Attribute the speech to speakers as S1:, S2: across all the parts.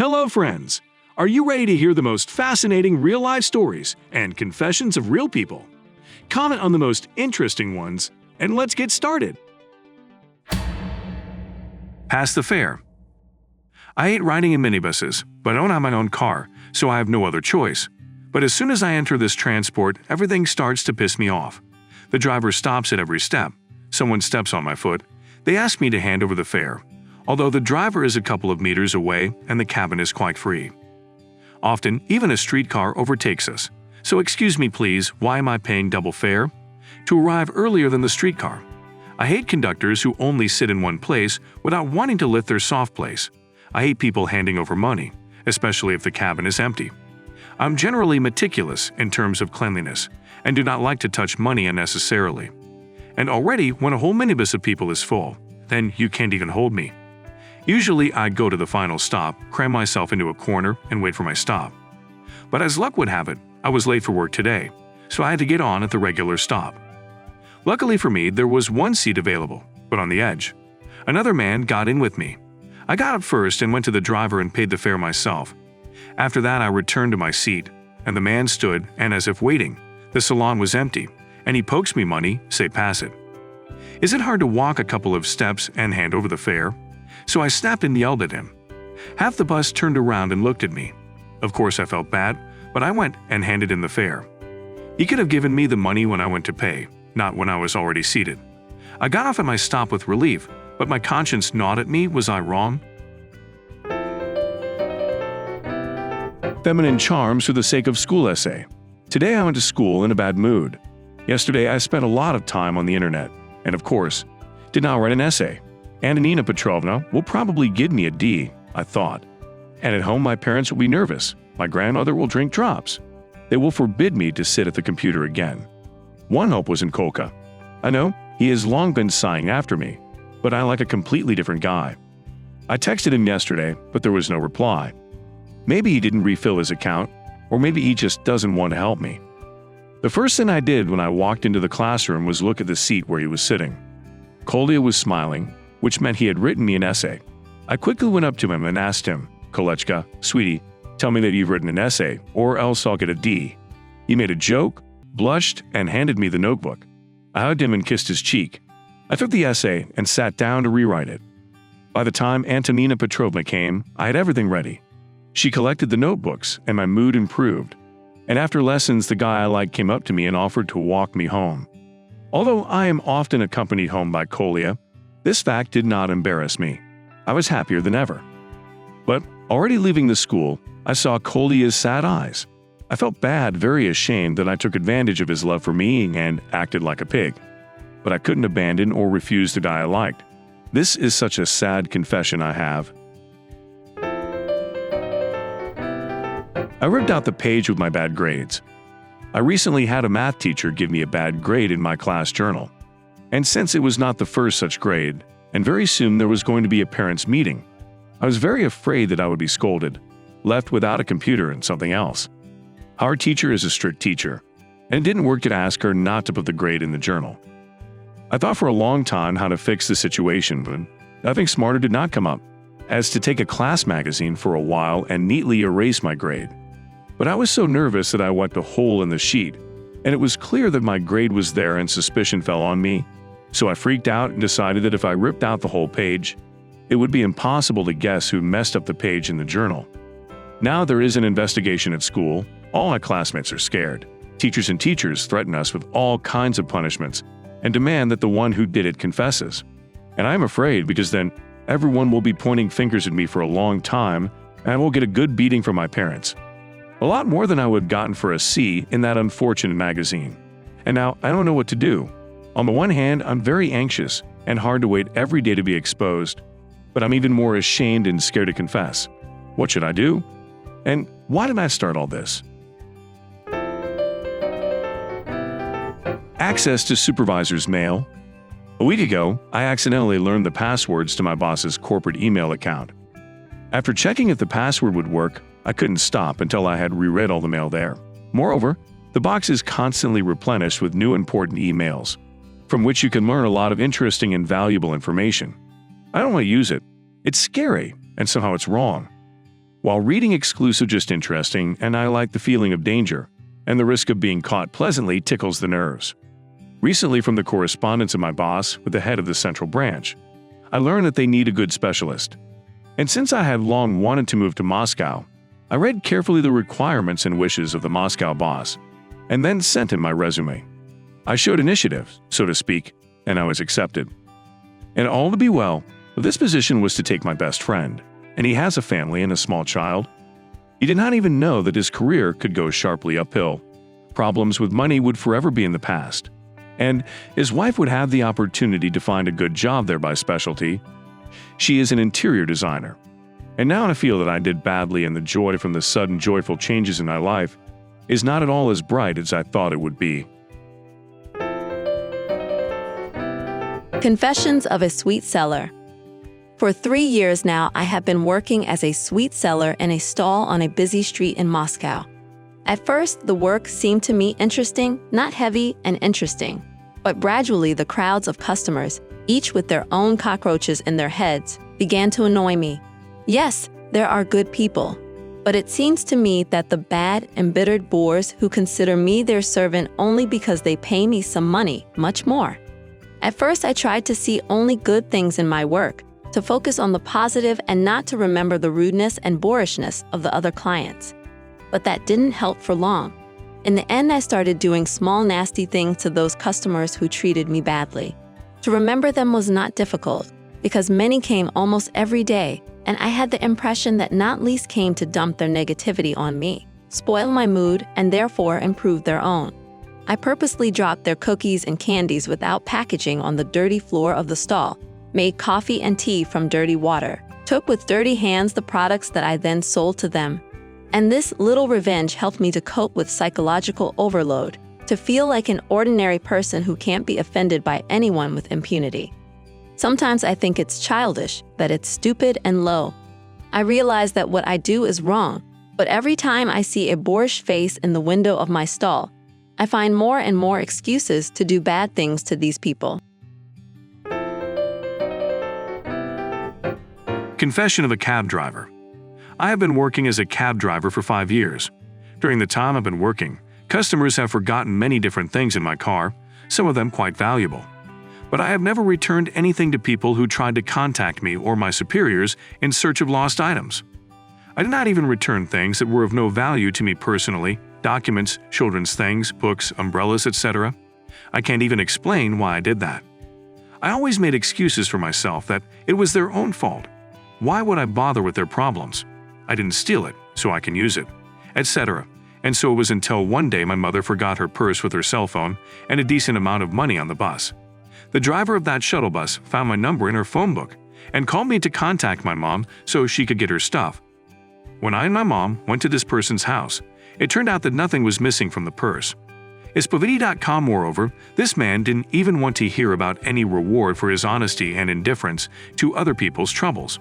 S1: Hello, friends! Are you ready to hear the most fascinating real-life stories and confessions of real people? Comment on the most interesting ones, and let's get started! Pass the fare. I hate riding in minibuses, but I don't have my own car, so I have no other choice. But as soon as I enter this transport, everything starts to piss me off. The driver stops at every step. Someone steps on my foot. They ask me to hand over the fare, although the driver is a couple of meters away and the cabin is quite free. Often, even a streetcar overtakes us. So excuse me please, why am I paying double fare? To arrive earlier than the streetcar. I hate conductors who only sit in one place without wanting to lift their soft place. I hate people handing over money, especially if the cabin is empty. I'm generally meticulous in terms of cleanliness and do not like to touch money unnecessarily. And already, when a whole minibus of people is full, then you can't even hold me. Usually, I go to the final stop, cram myself into a corner, and wait for my stop. But as luck would have it, I was late for work today, so I had to get on at the regular stop. Luckily for me, there was one seat available, but on the edge. Another man got in with me. I got up first and went to the driver and paid the fare myself. After that, I returned to my seat, and the man stood, and as if waiting, the salon was empty, and he pokes me money, say pass it. Is it hard to walk a couple of steps and hand over the fare? So I snapped and yelled at him. Half the bus turned around and looked at me. Of course I felt bad, but I went and handed in the fare. He could have given me the money when I went to pay, not when I was already seated. I got off at my stop with relief, but my conscience gnawed at me. Was I wrong? Feminine charms for the sake of school essay. Today I went to school in a bad mood. Yesterday I spent a lot of time on the internet, and of course, did not write an essay. Antonina Petrovna will probably give me a D, I thought. And at home my parents will be nervous. My grandmother will drink drops. They will forbid me to sit at the computer again. One hope was in Kolka. I know, he has long been sighing after me, but I like a completely different guy. I texted him yesterday, but there was no reply. Maybe he didn't refill his account, or maybe he just doesn't want to help me. The first thing I did when I walked into the classroom was look at the seat where he was sitting. Kolya was smiling, which meant he had written me an essay. I quickly went up to him and asked him, "Kolechka, sweetie, tell me that you've written an essay, or else I'll get a D." He made a joke, blushed, and handed me the notebook. I hugged him and kissed his cheek. I took the essay and sat down to rewrite it. By the time Antonina Petrovna came, I had everything ready. She collected the notebooks, and my mood improved. And after lessons, the guy I liked came up to me and offered to walk me home. Although I am often accompanied home by Kolya, this fact did not embarrass me. I was happier than ever. But already leaving the school, I saw Kolya's sad eyes. I felt bad, very ashamed that I took advantage of his love for me and acted like a pig. But I couldn't abandon or refuse the guy I liked. This is such a sad confession I have. I ripped out the page with my bad grades. I recently had a math teacher give me a bad grade in my class journal. And since it was not the first such grade, and very soon there was going to be a parents' meeting, I was very afraid that I would be scolded, left without a computer and something else. Our teacher is a strict teacher, and it didn't work to ask her not to put the grade in the journal. I thought for a long time how to fix the situation, but nothing smarter did not come up, as to take a class magazine for a while and neatly erase my grade. But I was so nervous that I wiped a hole in the sheet, and it was clear that my grade was there and suspicion fell on me. So I freaked out and decided that if I ripped out the whole page, it would be impossible to guess who messed up the page in the journal. Now there is an investigation at school. All my classmates are scared. Teachers and teachers threaten us with all kinds of punishments and demand that the one who did it confesses. And I'm afraid because then everyone will be pointing fingers at me for a long time and I will get a good beating from my parents. A lot more than I would have gotten for a C in that unfortunate magazine. And now I don't know what to do. On the one hand, I'm very anxious and hard to wait every day to be exposed, but I'm even more ashamed and scared to confess. What should I do? And why did I start all this? Access to supervisor's mail. A week ago, I accidentally learned the passwords to my boss's corporate email account. After checking if the password would work, I couldn't stop until I had reread all the mail there. Moreover, the box is constantly replenished with new important emails, from which you can learn a lot of interesting and valuable information. I don't want to use it. It's scary, and somehow it's wrong. While reading exclusive just interesting, and I like the feeling of danger, and the risk of being caught pleasantly tickles the nerves. Recently, from the correspondence of my boss with the head of the central branch, I learned that they need a good specialist. And since I had long wanted to move to Moscow, I read carefully the requirements and wishes of the Moscow boss, and then sent him my resume. I showed initiative, so to speak, and I was accepted. And all to be well, this position was to take my best friend, and he has a family and a small child. He did not even know that his career could go sharply uphill. Problems with money would forever be in the past, and his wife would have the opportunity to find a good job there by specialty. She is an interior designer. And now I feel that I did badly, and the joy from the sudden joyful changes in my life is not at all as bright as I thought it would be.
S2: Confessions of a Sweet Seller. For 3 years now, I have been working as a sweet seller in a stall on a busy street in Moscow. At first, the work seemed to me interesting, not heavy and interesting. But gradually, the crowds of customers, each with their own cockroaches in their heads, began to annoy me. Yes, there are good people, but it seems to me that the bad, embittered boors who consider me their servant only because they pay me some money, much more. At first, I tried to see only good things in my work, to focus on the positive and not to remember the rudeness and boorishness of the other clients. But that didn't help for long. In the end, I started doing small nasty things to those customers who treated me badly. To remember them was not difficult, because many came almost every day, and I had the impression that not least came to dump their negativity on me, spoil my mood, and therefore improve their own. I purposely dropped their cookies and candies without packaging on the dirty floor of the stall, made coffee and tea from dirty water, took with dirty hands the products that I then sold to them. And this little revenge helped me to cope with psychological overload, to feel like an ordinary person who can't be offended by anyone with impunity. Sometimes I think it's childish, that it's stupid and low. I realize that what I do is wrong, but every time I see a boorish face in the window of my stall, I find more and more excuses to do bad things to these people.
S1: Confession of a cab driver. I have been working as a cab driver for 5 years. During the time I've been working, customers have forgotten many different things in my car, some of them quite valuable. But I have never returned anything to people who tried to contact me or my superiors in search of lost items. I did not even return things that were of no value to me personally, documents, children's things, books, umbrellas, etc. I can't even explain why I did that. I always made excuses for myself that it was their own fault. Why would I bother with their problems? I didn't steal it, so I can use it, etc. And so it was until one day my mother forgot her purse with her cell phone and a decent amount of money on the bus. The driver of that shuttle bus found my number in her phone book and called me to contact my mom so she could get her stuff. When I and my mom went to this person's house, it turned out that nothing was missing from the purse. Ispovedi.com, moreover, this man didn't even want to hear about any reward for his honesty and indifference to other people's troubles.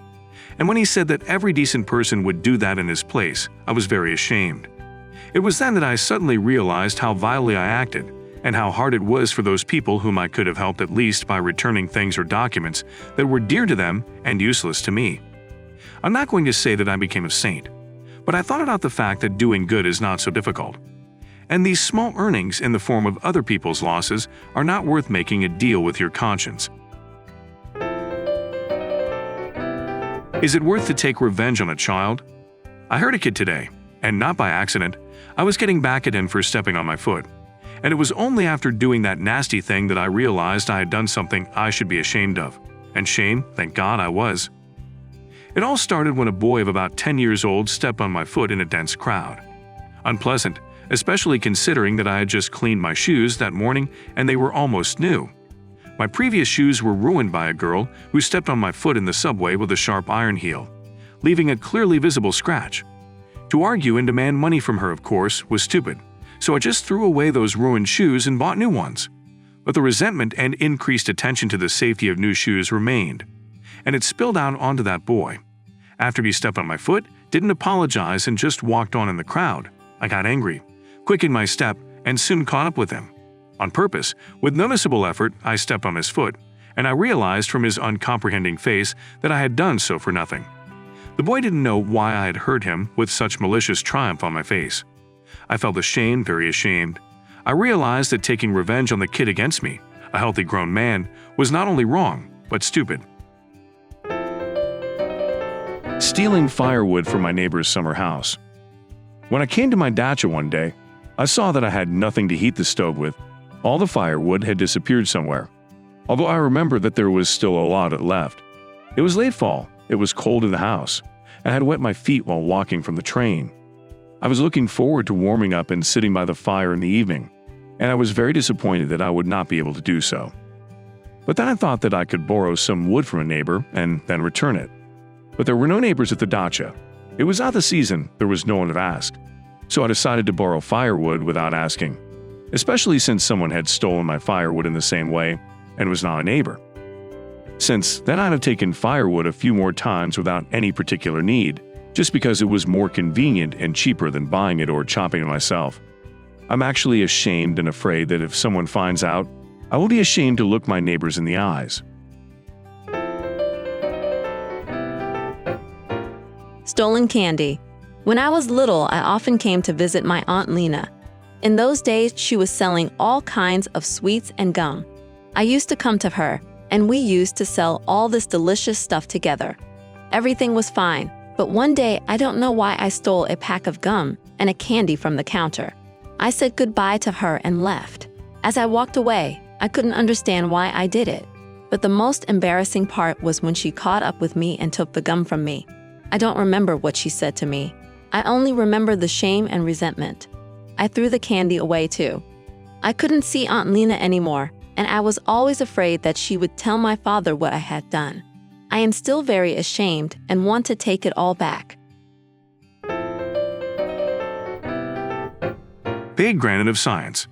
S1: And when he said that every decent person would do that in his place, I was very ashamed. It was then that I suddenly realized how vilely I acted, and how hard it was for those people whom I could have helped at least by returning things or documents that were dear to them and useless to me. I'm not going to say that I became a saint, but I thought about the fact that doing good is not so difficult. And these small earnings in the form of other people's losses are not worth making a deal with your conscience. Is it worth to take revenge on a child? I heard a kid today, and not by accident. I was getting back at him for stepping on my foot. And it was only after doing that nasty thing that I realized I had done something I should be ashamed of. And shame, thank God, I was. It all started when a boy of about 10 years old stepped on my foot in a dense crowd. Unpleasant, especially considering that I had just cleaned my shoes that morning and they were almost new. My previous shoes were ruined by a girl who stepped on my foot in the subway with a sharp iron heel, leaving a clearly visible scratch. To argue and demand money from her, of course, was stupid, so I just threw away those ruined shoes and bought new ones. But the resentment and increased attention to the safety of new shoes remained, and it spilled out onto that boy. After he stepped on my foot, didn't apologize and just walked on in the crowd, I got angry, quickened my step, and soon caught up with him. On purpose, with noticeable effort, I stepped on his foot, and I realized from his uncomprehending face that I had done so for nothing. The boy didn't know why I had hurt him with such malicious triumph on my face. I felt ashamed, very ashamed. I realized that taking revenge on the kid against me, a healthy grown man, was not only wrong, but stupid. Stealing firewood from my neighbor's summer house. When I came to my dacha one day, I saw that I had nothing to heat the stove with. All the firewood had disappeared somewhere, although I remember that there was still a lot left. It was late fall, it was cold in the house, and I had wet my feet while walking from the train. I was looking forward to warming up and sitting by the fire in the evening, and I was very disappointed that I would not be able to do so. But then I thought that I could borrow some wood from a neighbor and then return it. But there were no neighbors at the dacha. It was not the season, there was no one to ask. So I decided to borrow firewood without asking, especially since someone had stolen my firewood in the same way and was not a neighbor. Since then I'd have taken firewood a few more times without any particular need, just because it was more convenient and cheaper than buying it or chopping it myself. I'm actually ashamed and afraid that if someone finds out, I will be ashamed to look my neighbors in the eyes.
S2: Stolen candy. When I was little, I often came to visit my Aunt Lena. In those days, she was selling all kinds of sweets and gum. I used to come to her, and we used to sell all this delicious stuff together. Everything was fine, but one day I don't know why I stole a pack of gum and a candy from the counter. I said goodbye to her and left. As I walked away, I couldn't understand why I did it. But the most embarrassing part was when she caught up with me and took the gum from me. I don't remember what she said to me. I only remember the shame and resentment. I threw the candy away too. I couldn't see Aunt Lena anymore, and I was always afraid that she would tell my father what I had done. I am still very ashamed and want to take it all back.
S1: Big granite of science.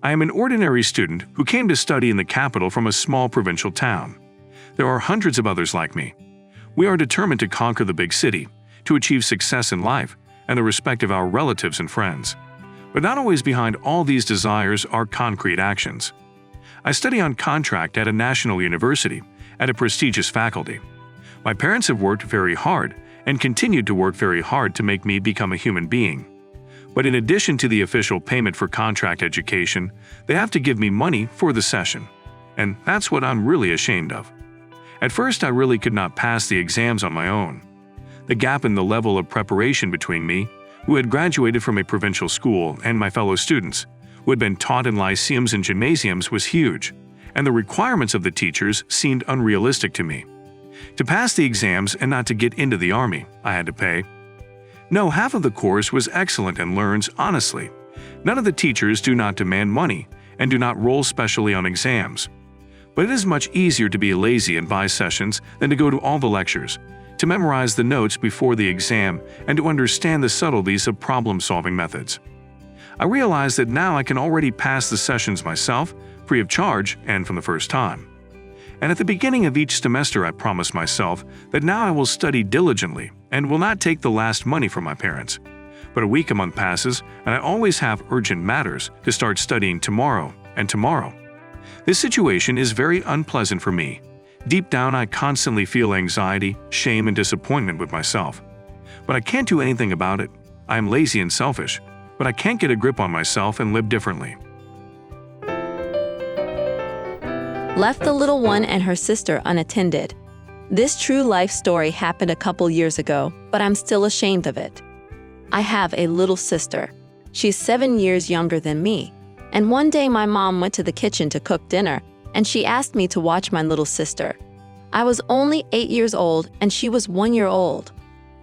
S1: I am an ordinary student who came to study in the capital from a small provincial town. There are hundreds of others like me. We are determined to conquer the big city, to achieve success in life and the respect of our relatives and friends. But not always behind all these desires are concrete actions. I study on contract at a national university, at a prestigious faculty. My parents have worked very hard and continued to work very hard to make me become a human being. But in addition to the official payment for contract education, they have to give me money for the session. And that's what I'm really ashamed of. At first, I really could not pass the exams on my own. The gap in the level of preparation between me, who had graduated from a provincial school, and my fellow students, who had been taught in lyceums and gymnasiums, was huge, and the requirements of the teachers seemed unrealistic to me. To pass the exams and not to get into the army, I had to pay. No, half of the course was excellent and learns honestly. None of the teachers do not demand money and do not roll specially on exams. But it is much easier to be lazy and buy sessions than to go to all the lectures, to memorize the notes before the exam, and to understand the subtleties of problem-solving methods. I realize that now I can already pass the sessions myself, free of charge and from the first time. And at the beginning of each semester I promise myself that now I will study diligently and will not take the last money from my parents. But a week, a month passes, and I always have urgent matters to start studying tomorrow and tomorrow. This situation is very unpleasant for me. Deep down, I constantly feel anxiety, shame, and disappointment with myself. But I can't do anything about it. I am lazy and selfish, but I can't get a grip on myself and live differently.
S2: Left the little one and her sister unattended. This true life story happened a couple years ago, but I'm still ashamed of it. I have a little sister. She's 7 years younger than me. And one day my mom went to the kitchen to cook dinner, and she asked me to watch my little sister. I was only 8 years old, and she was 1 year old.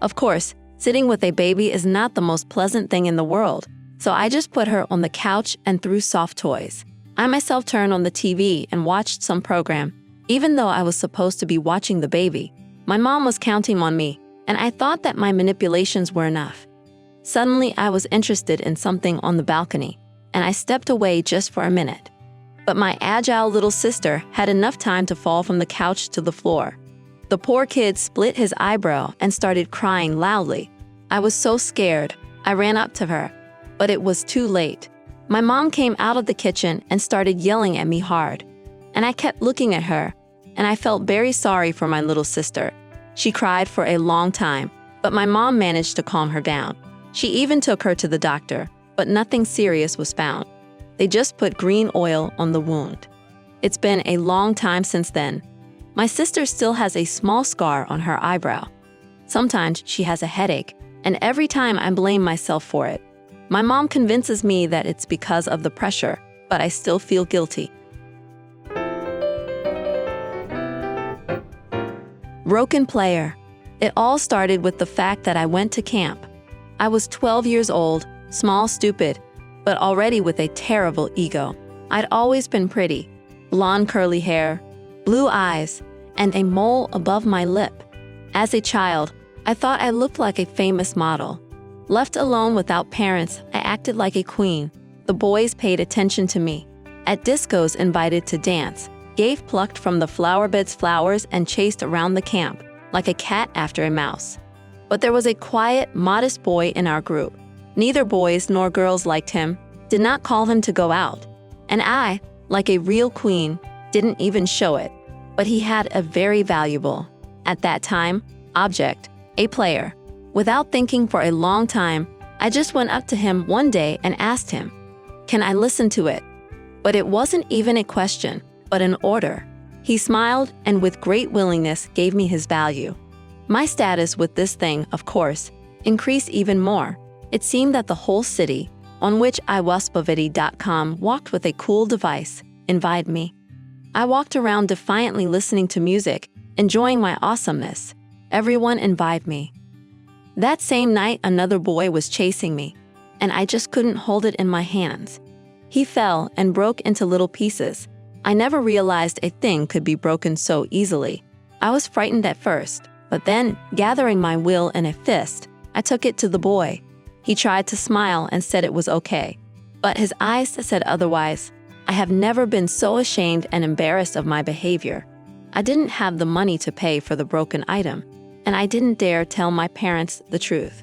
S2: Of course, sitting with a baby is not the most pleasant thing in the world, so I just put her on the couch and threw soft toys. I myself turned on the TV and watched some program. Even though I was supposed to be watching the baby, my mom was counting on me, and I thought that my manipulations were enough. Suddenly, I was interested in something on the balcony, and I stepped away just for a minute. But my agile little sister had enough time to fall from the couch to the floor. The poor kid split his eyebrow and started crying loudly. I was so scared. I ran up to her, but it was too late. My mom came out of the kitchen and started yelling at me hard. And I kept looking at her, and I felt very sorry for my little sister. She cried for a long time, But my mom managed to calm her down. She even took her to the doctor, but nothing serious was found. They just put green oil on the wound. It's been a long time since then. My sister still has a small scar on her eyebrow. Sometimes she has a headache, and every time I blame myself for it. My mom convinces me that it's because of the pressure, but I still feel guilty. Broken player. It all started with the fact that I went to camp. I was 12 years old, small, stupid, but already with a terrible ego. I'd always been pretty. Blonde curly hair, blue eyes, and a mole above my lip. As a child, I thought I looked like a famous model. Left alone without parents, I acted like a queen. The boys paid attention to me. At discos, invited to dance, gave plucked from the flower beds flowers and chased around the camp, like a cat after a mouse. But there was a quiet, modest boy in our group. Neither boys nor girls liked him, did not call him to go out. And I, like a real queen, didn't even show it. But he had a very valuable, at that time, object, a player. Without thinking for a long time, I just went up to him one day and asked him, "Can I listen to it?" But it wasn't even a question, but an order. He smiled and with great willingness gave me his value. My status with this thing, of course, increased even more. It seemed that the whole city, on which iwaspovity.com walked with a cool device, invited me. I walked around defiantly listening to music, enjoying my awesomeness. Everyone invited me. That same night, another boy was chasing me, and I just couldn't hold it in my hands. He fell and broke into little pieces. I never realized a thing could be broken so easily. I was frightened at first, but then, gathering my will in a fist, I took it to the boy. He tried to smile and said it was okay, but his eyes said otherwise. I have never been so ashamed and embarrassed of my behavior. I didn't have the money to pay for the broken item, and I didn't dare tell my parents the truth.